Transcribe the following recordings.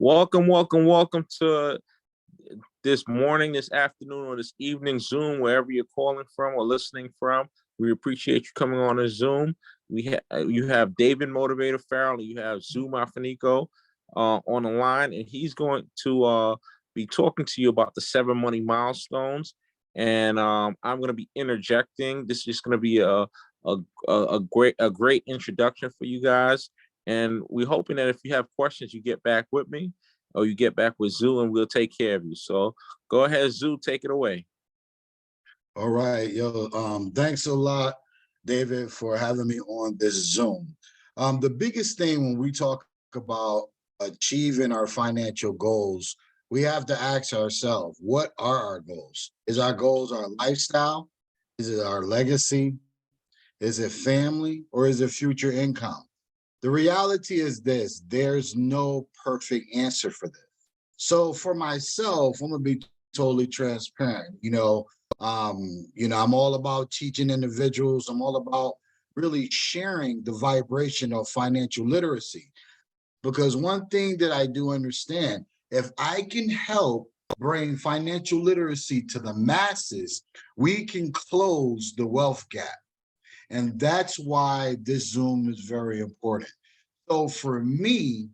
Welcome to this morning, this afternoon, or this evening Zoom, wherever you're calling from or listening from. We appreciate you coming on a Zoom. You have David Motivator Farrell, you have Zoom Afanico on the line, and he's going to be talking to you about the 7 money milestones. And I'm going to be interjecting. This is just going to be a great introduction for you guys. And we're hoping that if you have questions, you get back with me or you get back with Zoo and we'll take care of you. So go ahead, Zoo, take it away. All right, thanks a lot, David, for having me on this Zoom. The biggest thing when we talk about achieving our financial goals, we have to ask ourselves, what are our goals? Is our goals our lifestyle? Is it our legacy? Is it family? Or is it future income? The reality is this: there's no perfect answer for this. So for myself, I'm gonna be totally transparent. I'm all about teaching individuals. I'm all about really sharing the vibration of financial literacy. Because one thing that I do understand, if I can help bring financial literacy to the masses, we can close the wealth gap. And that's why this Zoom is very important. So for me,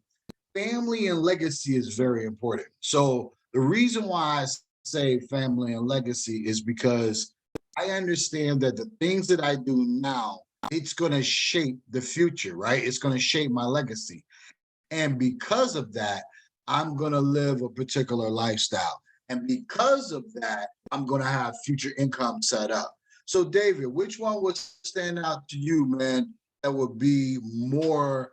family and legacy is very important. So the reason why I say family and legacy is because I understand that the things that I do now, it's going to shape the future, right? It's going to shape my legacy. And because of that, I'm going to live a particular lifestyle. And because of that, I'm going to have future income set up. So, David, which one would stand out to you, man, that would be more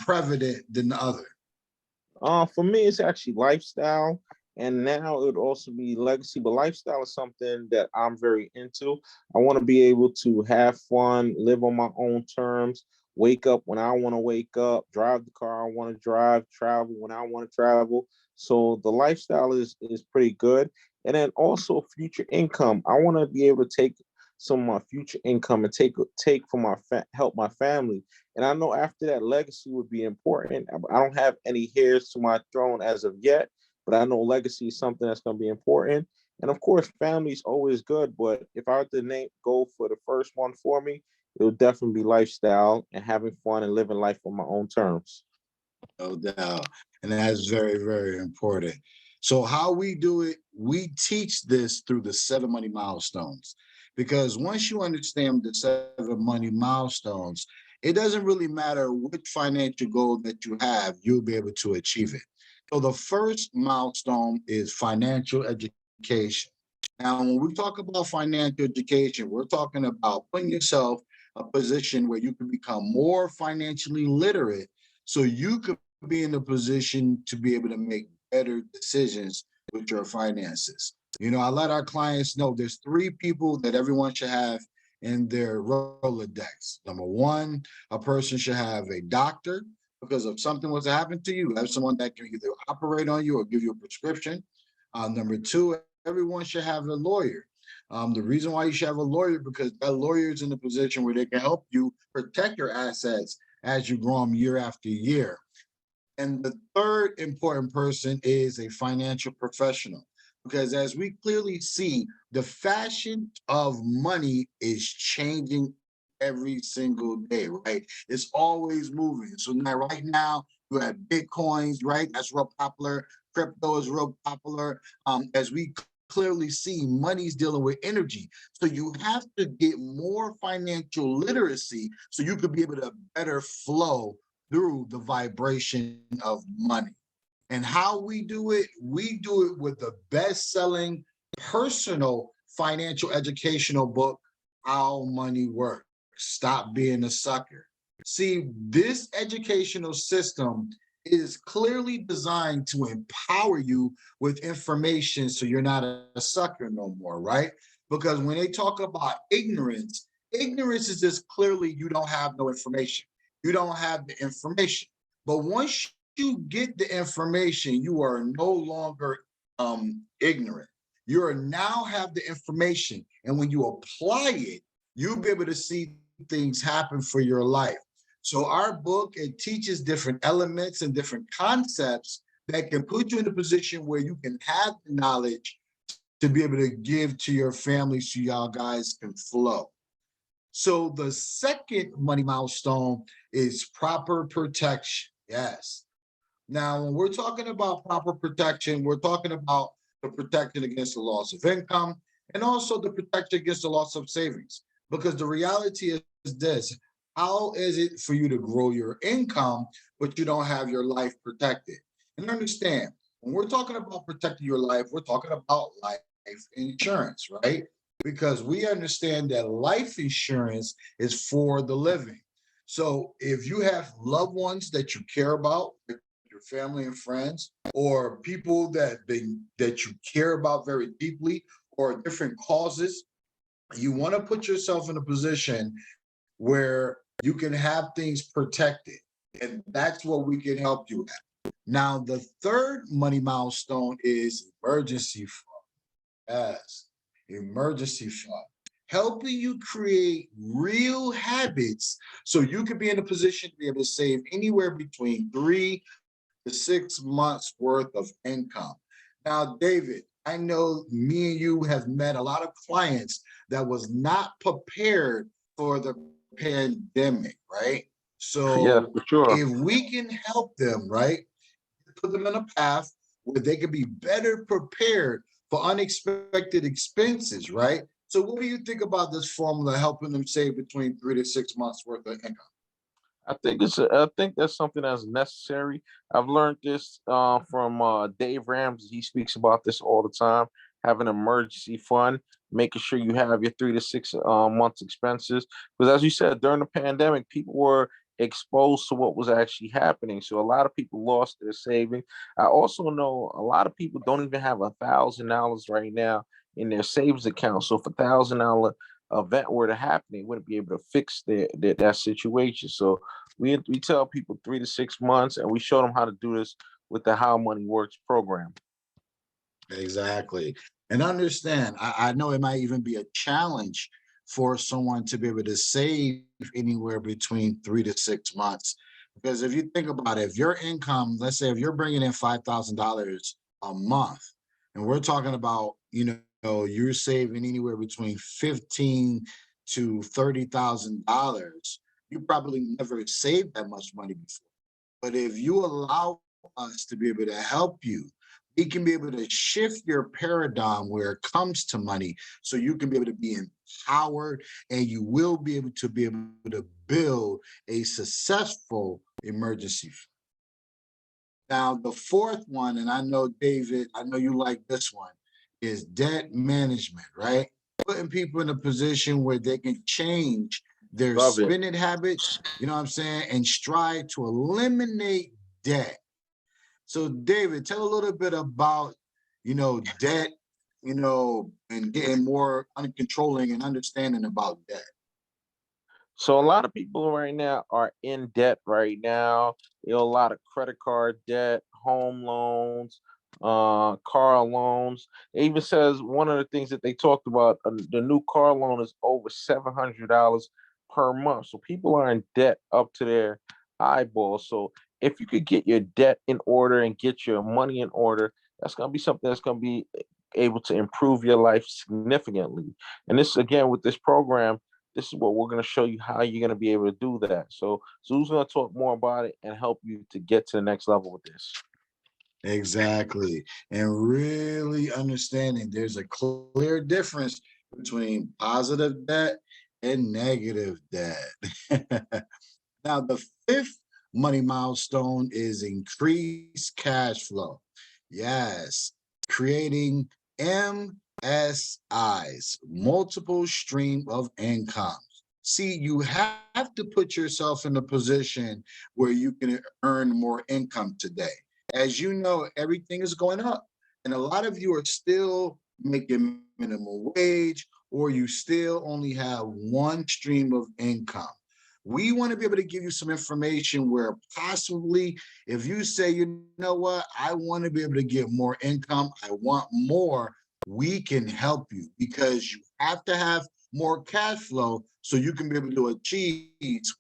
prevalent than the other? For me, it's actually lifestyle, and now it would also be legacy. But lifestyle is something that I'm very into. I want to be able to have fun, live on my own terms, wake up when I want to wake up, drive the car I want to drive, travel when I want to travel. So the lifestyle is pretty good, and then also future income. I want to be able to take some of my future income and take from help my family. And I know after that, legacy would be important. I don't have any heirs to my throne as of yet, but I know legacy is something that's going to be important. And of course, family is always good. But if I were to go for the first one for me, it would definitely be lifestyle and having fun and living life on my own terms. No doubt. And that's very, very important. So how we do it, we teach this through the 7 money milestones. Because once you understand the 7 money milestones, it doesn't really matter which financial goal that you have, you'll be able to achieve it. So the first milestone is financial education. Now, when we talk about financial education, we're talking about putting yourself a position where you can become more financially literate so you could be in a position to be able to make better decisions with your finances. I let our clients know there's 3 people that everyone should have in their Rolodex. Number 1, a person should have a doctor, because if something was to happen to you, have someone that can either operate on you or give you a prescription. Number 2, everyone should have a lawyer. The reason why you should have a lawyer, because that lawyer is in a position where they can help you protect your assets as you grow them year after year. And the third important person is a financial professional, because as we clearly see, the fashion of money is changing every single day, right? It's always moving. So now, right now, you have Bitcoins, right? That's real popular. Crypto is real popular. As we clearly see, money's dealing with energy. So you have to get more financial literacy so you could be able to better flow through the vibration of money. And how we do it with the best-selling personal financial educational book, How Money Works. Stop being a sucker. See, this educational system is clearly designed to empower you with information so you're not a sucker no more, right? Because when they talk about ignorance, ignorance is just clearly you don't have no information. You don't have the information. But once you get the information, you are no longer ignorant. You are now have the information. And when you apply it, you'll be able to see things happen for your life. So our book, it teaches different elements and different concepts that can put you in a position where you can have the knowledge to be able to give to your family so y'all guys can flow. So the second money milestone is proper protection. Yes. Now, when we're talking about proper protection, we're talking about the protection against the loss of income and also the protection against the loss of savings. Because the reality is this: how is it for you to grow your income, but you don't have your life protected? And understand, when we're talking about protecting your life, we're talking about life insurance, right? Because we understand that life insurance is for the living. So if you have loved ones that you care about, your family and friends, or people that you care about very deeply, or different causes, you want to put yourself in a position where you can have things protected. And that's what we can help you at. Now, the third money milestone is emergency fund. Yes, emergency fund. Helping you create real habits so you can be in a position to be able to save anywhere between 3 to 6 months worth of income. Now, David, I know me and you have met a lot of clients that was not prepared for the pandemic, right? Yeah, So for sure. if we can help them, right, put them in a path where they can be better prepared for unexpected expenses, right? So what do you think about this formula helping them save between 3 to 6 months worth of income? I think that's something that's necessary. I've learned this from Dave Ramsey. He speaks about this all the time. Having an emergency fund, making sure you have your 3 to 6 months expenses. Because as you said, during the pandemic, people were exposed to what was actually happening. So a lot of people lost their savings. I also know a lot of people don't even have $1,000 right now in their savings account. So if $1,000 event were to happen, they wouldn't be able to fix that situation. So we tell people 3 to 6 months, and we show them how to do this with the How Money Works program. Exactly. And understand, I know it might even be a challenge for someone to be able to save anywhere between 3 to 6 months. Because if you think about it, if your income, let's say if you're bringing in $5,000 a month, and we're talking about, you're saving anywhere between 15 to $30,000, you probably never saved that much money before. But if you allow us to be able to help you, we can be able to shift your paradigm where it comes to money so you can be able to be empowered, and you will be able to build a successful emergency fund. Now, the fourth one, and I know, David, I know you like this one, is debt management, right? Putting people in a position where they can change their Love it. spending habits, you know what I'm saying, and strive to eliminate debt. So, David, tell a little bit about, debt, and getting more uncontrolling and understanding about debt. So a lot of people right now are in debt right now. A lot of credit card debt, home loans, car loans. It even says one of the things that they talked about, the new car loan is over $700 per month. So people are in debt up to their eyeballs. So if you could get your debt in order and get your money in order, that's going to be something that's going to be able to improve your life significantly. And this again with this program, this is what we're going to show you how you're going to be able to do that. So Zu's going to talk more about it and help you to get to the next level with this. Exactly. And really understanding there's a clear difference between positive debt and negative debt. Now, the fifth money milestone is increased cash flow. Yes, creating MSIs, multiple stream of income. See, you have to put yourself in a position where you can earn more income today. As you know, everything is going up, and a lot of you are still making minimum wage, or you still only have one stream of income. We want to be able to give you some information where possibly if you say, you know what, I want to be able to get more income, I want more, we can help you, because you have to have more cash flow so you can be able to achieve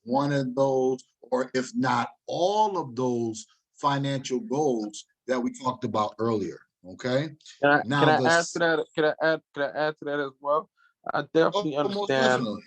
one of those, or if not all of those financial goals that we talked about earlier. Okay. Can Now I add to that? Can I add to that as well? I definitely most understand definitely.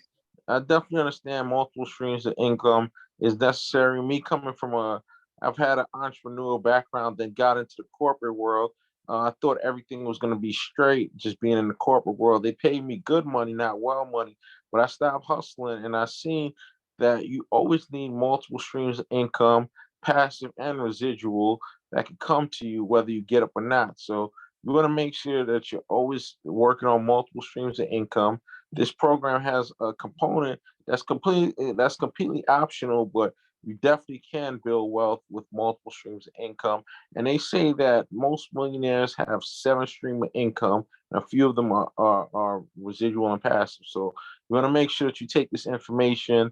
I definitely understand multiple streams of income is necessary. Me coming from I've had an entrepreneurial background, then got into the corporate world. I thought everything was going to be straight, just being in the corporate world. They paid me good money, not well money, but I stopped hustling, and I seen that you always need multiple streams of income, passive and residual, that can come to you whether you get up or not. So you want to make sure that you're always working on multiple streams of income. This program has a component that's completely optional, but you definitely can build wealth with multiple streams of income. And they say that most millionaires have seven stream of income, and a few of them are residual and passive. So you want to make sure that you take this information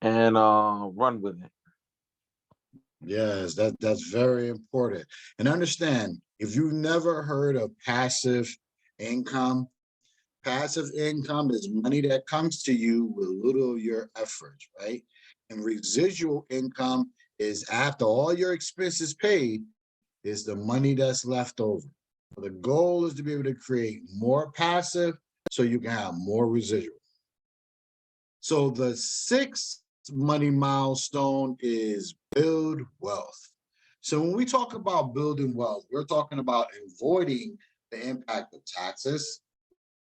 and run with it. Yes, that's very important. And understand, if you've never heard of income, passive income is money that comes to you with little of your effort, right? And residual income is after all your expenses paid, is the money that's left over. The goal is to be able to create more passive so you can have more residual. So the sixth money milestone is build wealth. So when we talk about building wealth, we're talking about avoiding the impact of taxes,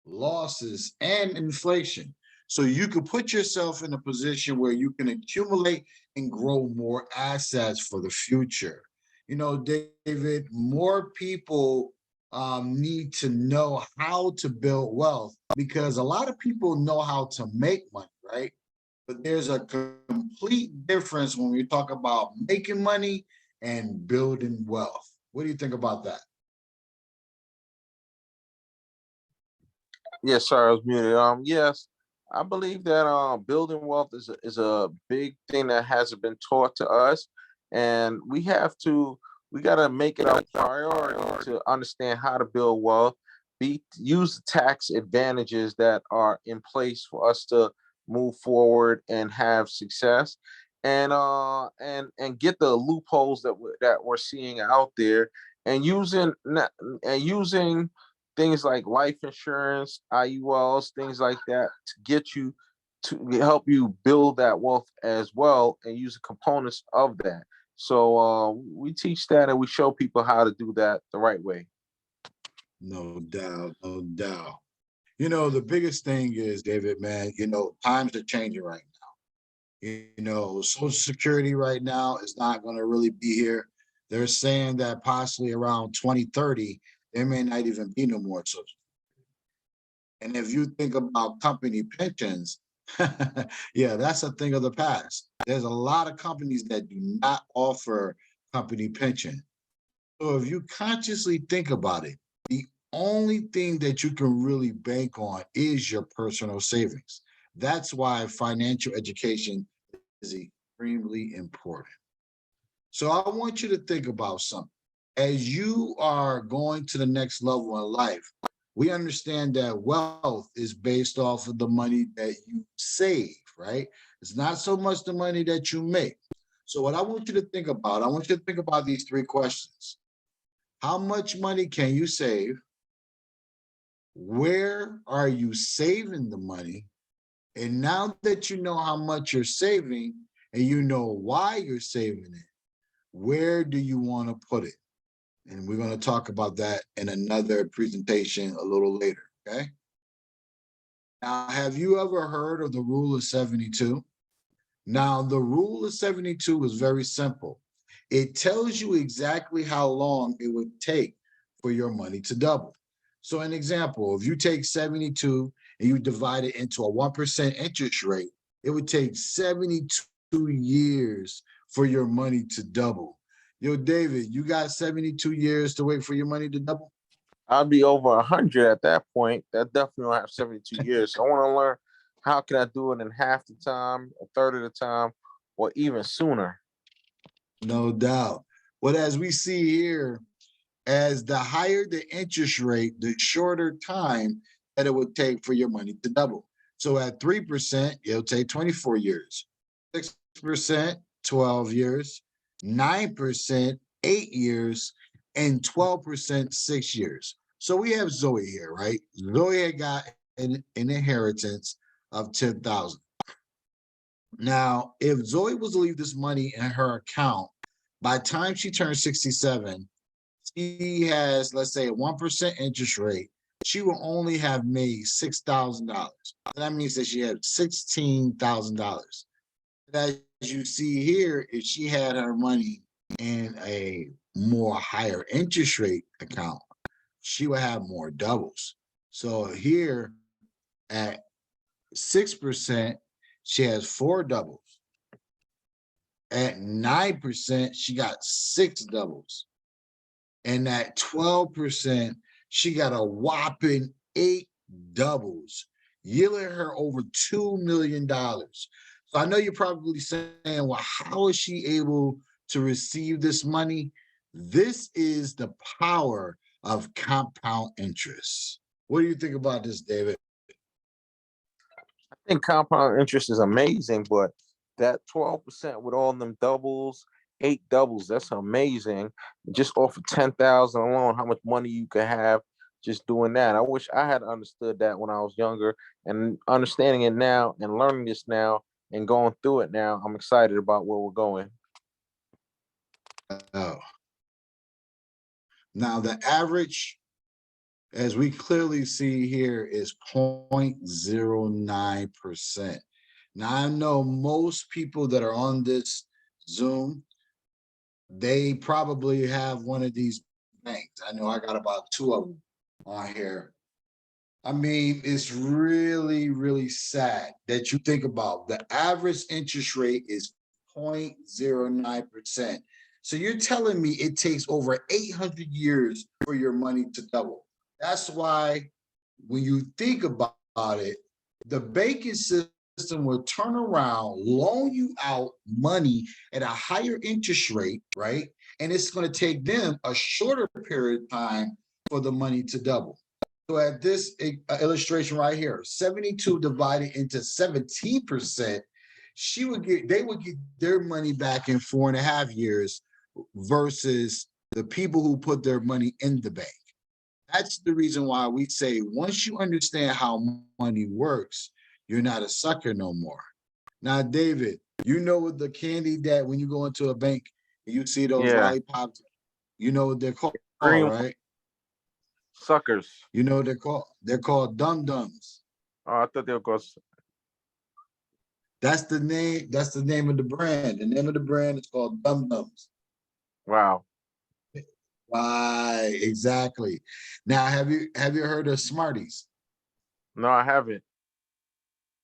losses, and inflation. So you can put yourself in a position where you can accumulate and grow more assets for the future. You know, David, more people need to know how to build wealth because a lot of people know how to make money, right? But there's a complete difference when we talk about making money and building wealth. What do you think about that? Yes, sorry, I was muted. Yes, I believe that building wealth is a big thing that hasn't been taught to us, and we gotta make it our priority to understand how to build wealth. Use the tax advantages that are in place for us to move forward and have success, and get the loopholes that we're seeing out there, and using things like life insurance, IULs, things like that to get you to help you build that wealth as well and use the components of that. So we teach that and we show people how to do that the right way. No doubt, no doubt. You know, the biggest thing is, David, man, times are changing right now. Social Security right now is not going to really be here. They're saying that possibly around 2030, there may not even be no more Social. And if you think about company pensions, yeah, that's a thing of the past. There's a lot of companies that do not offer company pension. So if you consciously think about it, the only thing that you can really bank on is your personal savings. That's why financial education is extremely important. So I want you to think about something. As you are going to the next level in life, we understand that wealth is based off of the money that you save, right? It's not so much the money that you make. So what I want you to think about, I want you to think about these three questions. How much money can you save? Where are you saving the money? And now that you know how much you're saving and you know why you're saving it, where do you want to put it? And we're going to talk about that in another presentation a little later. Okay. Now, have you ever heard of the rule of 72? Now, the rule of 72 is very simple. It tells you exactly how long it would take for your money to double. So, an example, if you take 72 and you divide it into a 1% interest rate, it would take 72 years for your money to double. Yo, David, you got 72 years to wait for your money to double? I'll be over 100 at that point. That definitely will have 72 years. So I want to learn how can I do it in half the time, a third of the time, or even sooner. No doubt. Well, as we see here, as the higher the interest rate, the shorter time that it would take for your money to double. So at 3%, it'll take 24 years. 6%, 12 years. 9%, 8 years. and 12% 6 years. So we have Zoe here, right? Zoe had got an inheritance of 10,000. Now, if Zoe was to leave this money in her account, by the time she turns 67, she has, let's say, a 1% interest rate. She will only have made $6,000. That means that she had $16,000. As you see here, if she had her money in a more higher interest rate account, she would have more doubles. So here at 6%, she has 4 doubles. At 9%, she got 6 doubles. And at 12%, she got a whopping 8 doubles, yielding her over $2 million. So I know you're probably saying, well, how is she able to receive this money? This is the power of compound interest. What do you think about this, David? I think compound interest is amazing, but that 12% with all them doubles, 8 doubles, that's amazing. Just off of 10,000 alone, how much money you could have just doing that. I wish I had understood that when I was younger, and understanding it now and learning this now and going through it now. I'm excited about where we're going. Oh, now the average, as we clearly see here, is 0.09%. Now I know most people that are on this Zoom, they probably have one of these banks. I know I got about 2 of them on here. I mean, it's really, really sad that you think about the average interest rate is 0.09%. So you're telling me it takes over 800 years for your money to double. That's why when you think about it, the banking system will turn around, loan you out money at a higher interest rate, right? And it's going to take them a shorter period of time for the money to double. So at this illustration right here, 72 divided into 17%, they would get their money back in 4.5 years versus the people who put their money in the bank. That's the reason why we say once you understand how money works, you're not a sucker no more. Now, David, you know what the candy that when you go into a bank and you see those Yeah, lollipops, you know what they're called, green right? suckers. You know what they're called? They're called dum-dums. Oh, I thought they were going. That's the name. That's the name of the brand. The name of the brand is called Dum Dums. Wow. Right, exactly. Now, have you heard of Smarties? No, I haven't.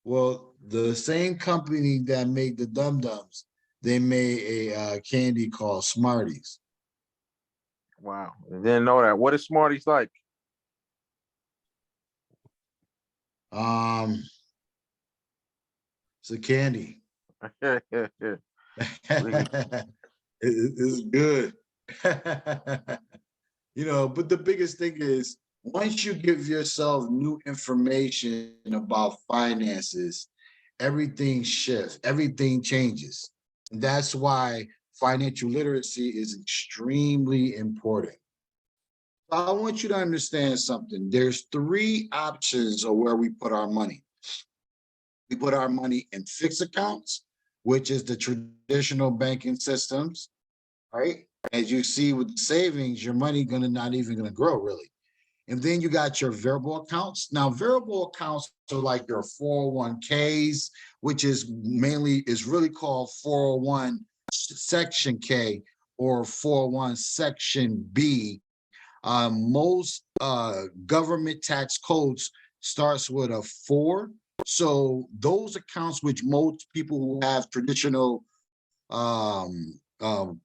Well, the same company that made the Dum Dums, they made a candy called Smarties. Wow. I didn't know that. What is Smarties like? Um, it's a candy. Sweet. It's good. But the biggest thing is once you give yourself new information about finances, everything shifts, everything changes. And that's why financial literacy is extremely important. I want you to understand something. There's 3 options of where we put our money. We put our money in fixed accounts, which is the traditional banking systems, right? As you see with the savings, your money not even gonna grow really. And then you got your variable accounts. Now, variable accounts are like your 401ks, which is really called 401 Section K or 401 Section B. Most government tax codes starts with a 4. So those accounts, which most people who have traditional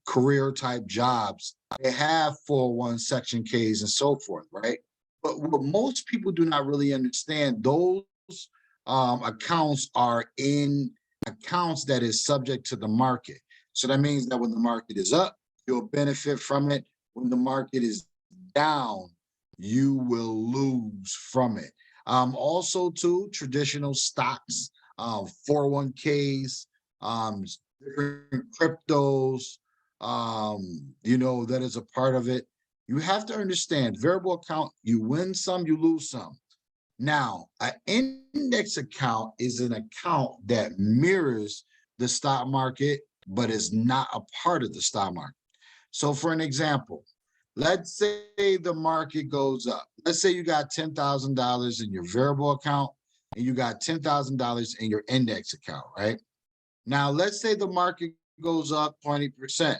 career type jobs, they have 401 Section Ks and so forth, right? But what most people do not really understand, those accounts are in accounts that is subject to the market. So that means that when the market is up, you'll benefit from it. When the market is down, you will lose from it. Also, too, traditional stocks, 401ks, different cryptos, that is a part of it. You have to understand variable account, you win some, you lose some. Now, an index account is an account that mirrors the stock market, but is not a part of the stock market. So for an example, let's say the market goes up. Let's say you got $10,000 in your variable account and you got $10,000 in your index account, right? Now, let's say the market goes up 20%.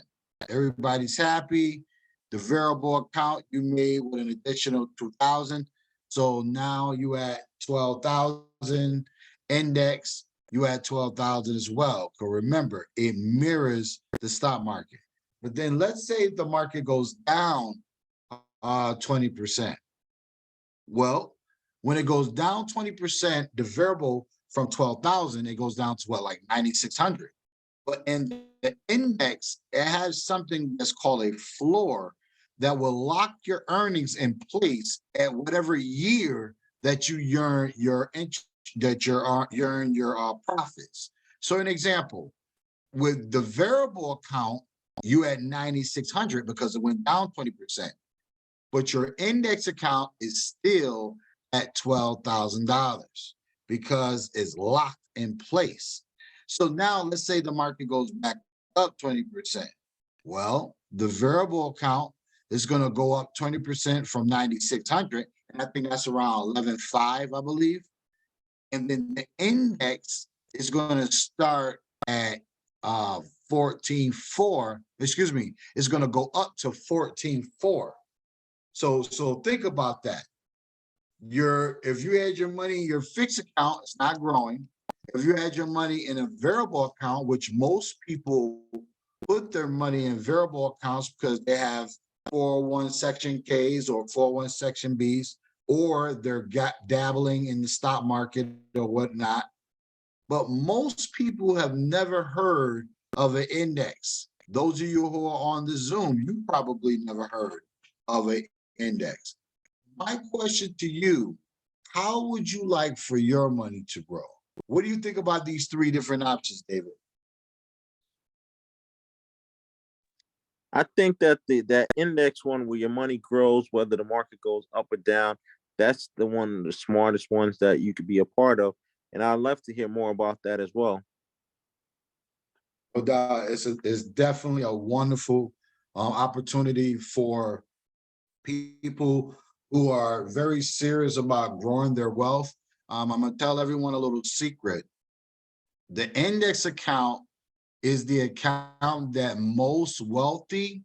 Everybody's happy. The variable account you made with an additional 2,000. So now you at 12,000. Index, you at 12,000 as well. So remember, it mirrors the stock market. But then let's say the market goes down 20%. Well, when it goes down 20%, the variable from 12,000, it goes down to what, like 9,600. But in the index, it has something that's called a floor that will lock your earnings in place at whatever year that you earn your profits. So an example, with the variable account, you at 9,600 because it went down 20%. But your index account is still at $12,000 because it's locked in place. So now let's say the market goes back up 20%. Well, the variable account is going to go up 20% from 9,600. And I think that's around 11,500, I believe. And then the index is going to start at 14,400. Excuse me, it's going to go up to 14,400. So think about that. If you had your money in your fixed account, it's not growing. If you had your money in a variable account, which most people put their money in variable accounts because they have 401 Section Ks or 401 Section Bs, or they're dabbling in the stock market or whatnot. But most people have never heard of an index. Those of you who are on the Zoom, you probably never heard of an index. My question to you, how would you like for your money to grow? What do you think about these three different options, David? I think that that index one where your money grows, whether the market goes up or down, that's the one of the smartest ones that you could be a part of. And I'd love to hear more about that as well. But it's definitely a wonderful opportunity for people who are very serious about growing their wealth. I'm going to tell everyone a little secret. The index account is the account that most wealthy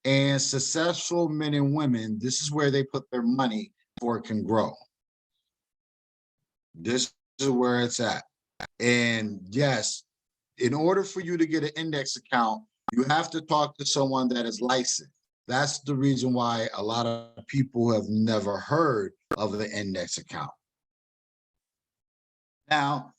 and successful men and women, this is where they put their money before it can grow. This is where it's at. And yes, in order for you to get an index account, you have to talk to someone that is licensed. That's the reason why a lot of people have never heard of the index account. Now,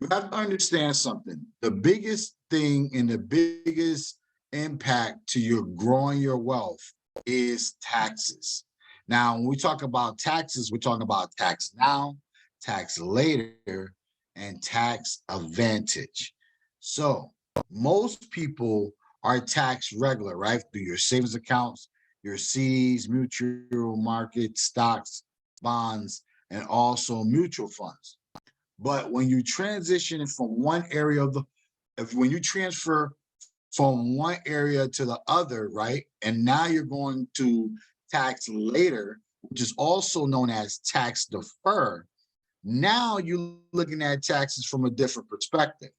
you have to understand something. The biggest thing and the biggest impact to your growing your wealth is taxes. Now, when we talk about taxes, we're talking about tax now, tax later, and tax advantage. So most people are taxed regular, right? Through your savings accounts, your CDs, mutual market, stocks, bonds, and also mutual funds. But when you transition from one area of when you transfer from one area to the other, right? And now you're going to tax later, which is also known as tax defer. Now you're looking at taxes from a different perspective.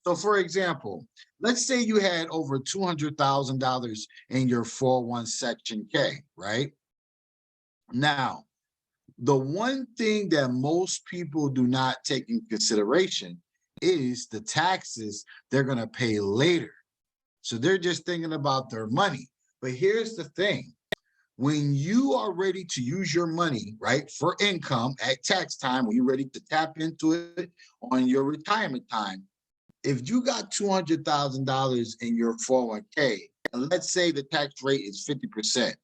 So for example, let's say you had over $200,000 in your 401 Section K, right? Now, the one thing that most people do not take in consideration is the taxes they're going to pay later. So they're just thinking about their money. But here's the thing. When you are ready to use your money, right, for income at tax time, when you're ready to tap into it on your retirement time, if you got $200,000 in your 401k, and let's say the tax rate is 50%,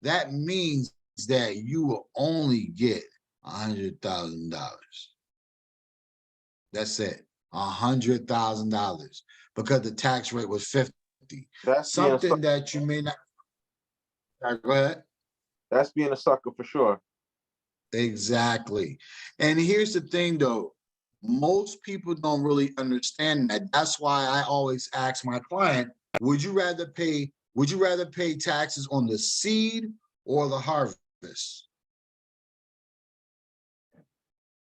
that means that you will only get $100,000. That's it, $100,000, because the tax rate was 50. That's Something that you may not. Go ahead. That's being a sucker for sure. Exactly. And here's the thing though, most people don't really understand that. That's why I always ask my client, would you rather pay taxes on the seed or the harvest?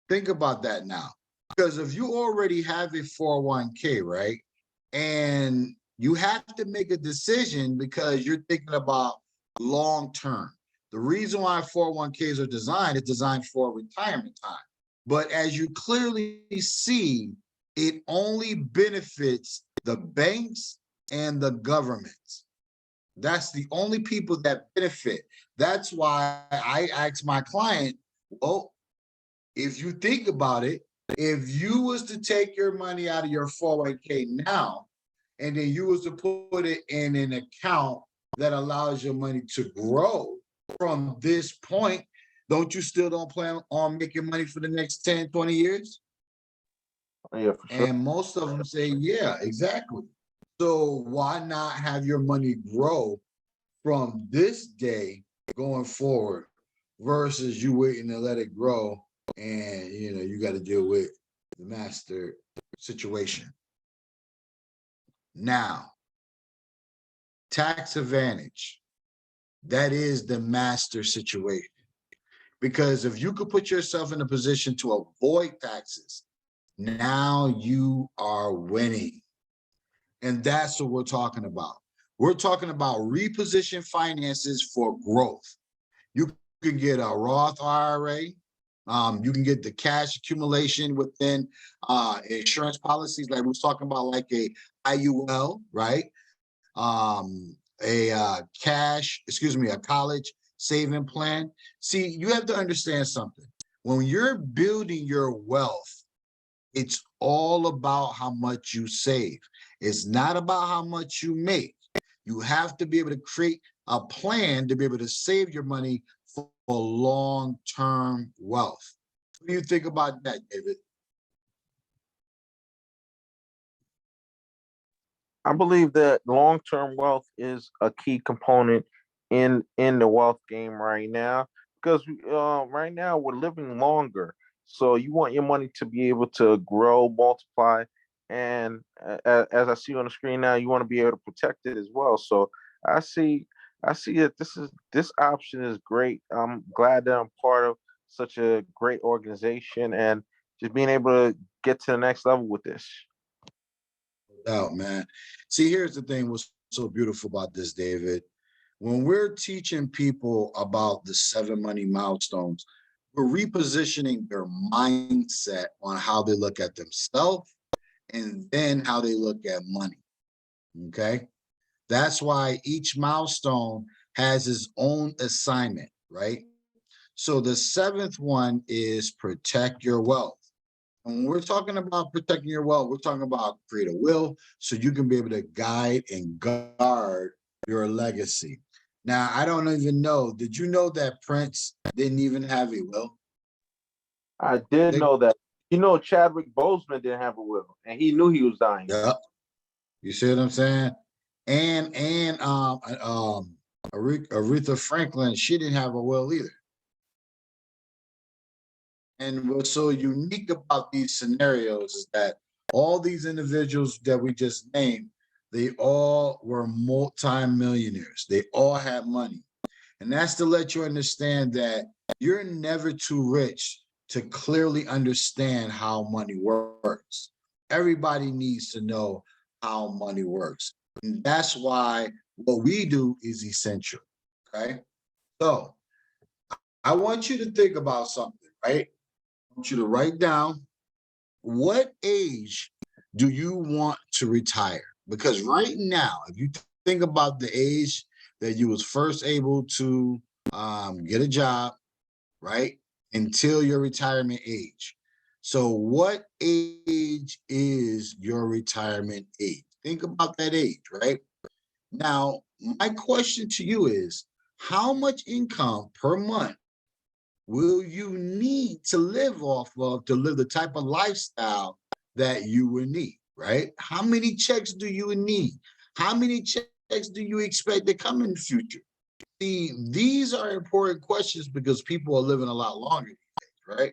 Think about that now. Because if you already have a 401k, right? And you have to make a decision because you're thinking about long term. The reason why 401ks are designed is designed for retirement time. But as you clearly see, it only benefits the banks and the governments. That's the only people that benefit. That's why I ask my client, well, if you think about it, if you was to take your money out of your 401k now, and then you was to put it in an account that allows your money to grow from this point, don't you still don't plan on making money for the next 10, 20 years? Yeah, for sure. And most of them say, yeah, exactly. So why not have your money grow from this day going forward versus you waiting to let it grow and you got to deal with the master situation. Now, tax advantage, that is the master situation. Because if you could put yourself in a position to avoid taxes, now you are winning. And that's what we're talking about. We're talking about reposition finances for growth. You can get a Roth IRA. You can get the cash accumulation within insurance policies, like we was talking about, like a IUL, right? A college saving plan. See, you have to understand something. When you're building your wealth, it's all about how much you save. It's not about how much you make. You have to be able to create a plan to be able to save your money for long-term wealth. What do you think about that, David? I believe that long-term wealth is a key component in the wealth game right now, because right now we're living longer. So you want your money to be able to grow, multiply, and as I see on the screen now, you want to be able to protect it as well. So I see I see that this option is great. I'm glad that I'm part of such a great organization and just being able to get to the next level with this. No doubt, man. See, here's the thing what's so beautiful about this, David. When we're teaching people about the 7 money milestones, we're repositioning their mindset on how they look at themselves and then how they look at money. Okay. That's why each milestone has its own assignment, right? So the seventh one is protect your wealth. When we're talking about protecting your wealth, we're talking about create a will so you can be able to guide and guard your legacy. Now, I don't even know. Did you know that Prince didn't even have a will? I did They, know that. You know, Chadwick Boseman didn't have a will, and he knew he was dying. yeah, you see what I'm saying? And Aretha Franklin, she didn't have a will either. And what's so unique about these scenarios is that all these individuals that we just named, they all were multimillionaires. They all had money. And that's to let you understand that you're never too rich to clearly understand how money works. Everybody needs to know how money works. And that's why what we do is essential. Okay. So I want you to think about something, right? I want you to write down what age do you want to retire? Because right now, if you think about the age that you was first able to get a job, right, until your retirement age. So what age is your retirement age? Think about that age, right? Now, my question to you is, how much income per month will you need to live off of to live the type of lifestyle that you will need, right? How many checks do you need? How many checks do you expect to come in the future? See, these are important questions because people are living a lot longer these days, right?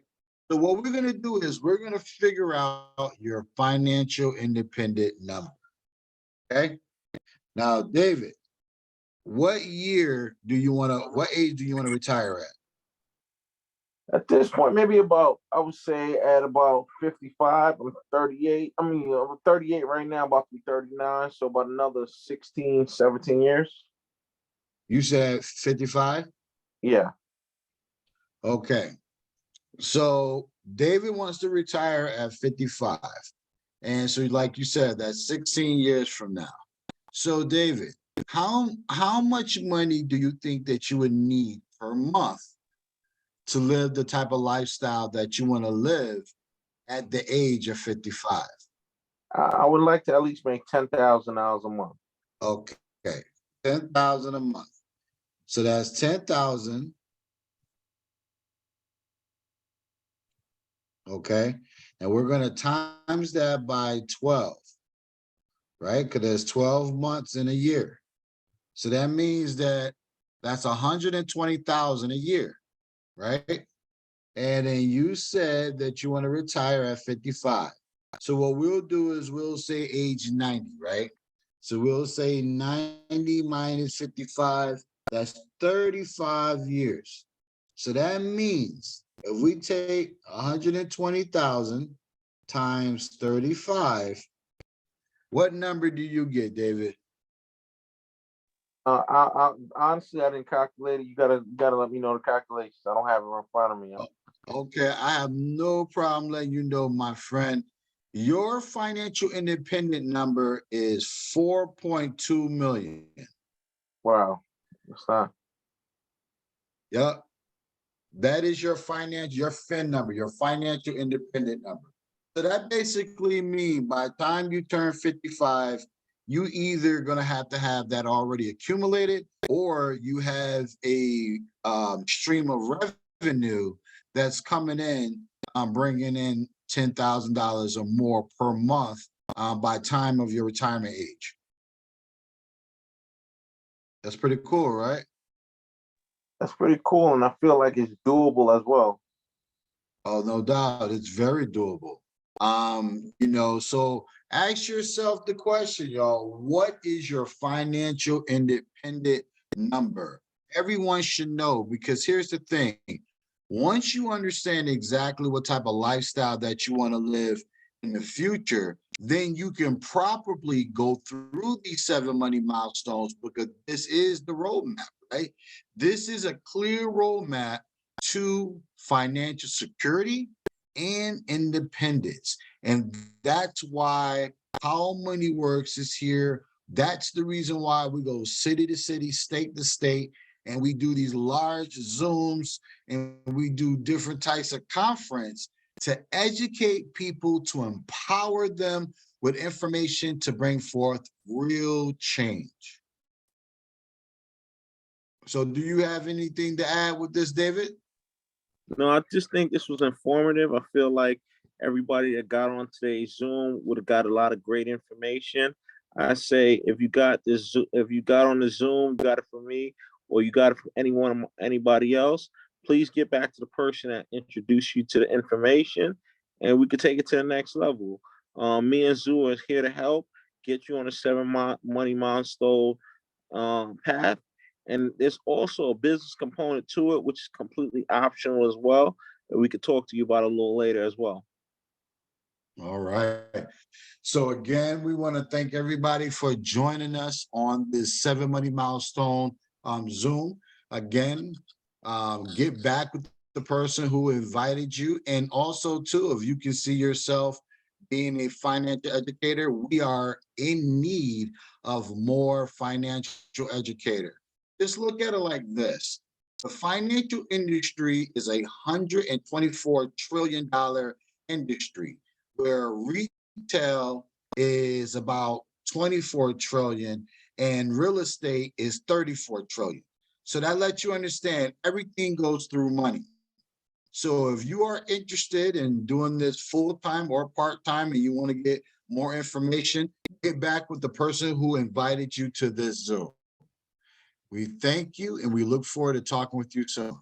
So what we're going to do is we're going to figure out your financial independent number. Okay. Now, David, what age do you want to retire at? At this point, maybe about, I would say at about 55. I'm 38. I mean, I'm 38 right now, about to be 39. So about another 16, 17 years. You said 55? Yeah. Okay. So David wants to retire at 55. And so, like you said, that's 16 years from now. So, David, how much money do you think that you would need per month to live the type of lifestyle that you want to live at the age of 55? I would like to at least make $10,000 a month. Okay, 10,000 a month. So that's 10,000. Okay, and we're going to times that by 12, right? Because there's 12 months in a year. So that means that's 120,000 a year, right? And then you said that you want to retire at 55. So what we'll do is we'll say age 90, right? So we'll say 90 minus 55, that's 35 years. So that means if we take 120,000 times 35, what number do you get, David? Honestly, I didn't calculate it. You gotta let me know the calculations. I don't have it in front of me. Okay, I have no problem letting you know, my friend. Your financial independent number is 4.2 million. Wow, it's not. Yep. That is your FIN number, your financial independent number. So that basically means by the time you turn 55, you either gonna have to have that already accumulated, or you have a stream of revenue that's coming in, bringing in $10,000 or more per month by time of your retirement age. That's pretty cool, right? That's pretty cool, and I feel like it's doable as well. Oh, no doubt. It's very doable. So ask yourself the question, y'all, what is your financial independent number? Everyone should know, because here's the thing. Once you understand exactly what type of lifestyle that you want to live in the future, then you can properly go through these 7 money milestones, because this is the roadmap, right? This is a clear roadmap to financial security and independence. And that's why How Money Works is here. That's the reason why we go city to city, state to state, and we do these large Zooms, and we do different types of conference to educate people, to empower them with information to bring forth real change. So do you have anything to add with this, David? No, I just think this was informative. I feel like everybody that got on today's Zoom would have got a lot of great information. I say if you got this, if you got on the Zoom, got it from me, or you got it from anybody else, please get back to the person that introduced you to the information, and we could take it to the next level. Me and Zoo is here to help get you on a money milestone path. And there's also a business component to it, which is completely optional as well. And we could talk to you about a little later as well. All right. So again, we want to thank everybody for joining us on this 7 Money Milestone Zoom. Again, get back with the person who invited you. And also, too, if you can see yourself being a financial educator, we are in need of more financial educator. Just look at it like this. The financial industry is $124 trillion industry, where retail is about 24 trillion and real estate is 34 trillion. So that lets you understand everything goes through money. So if you are interested in doing this full-time or part-time and you want to get more information, get back with the person who invited you to this Zoom. We thank you and we look forward to talking with you soon.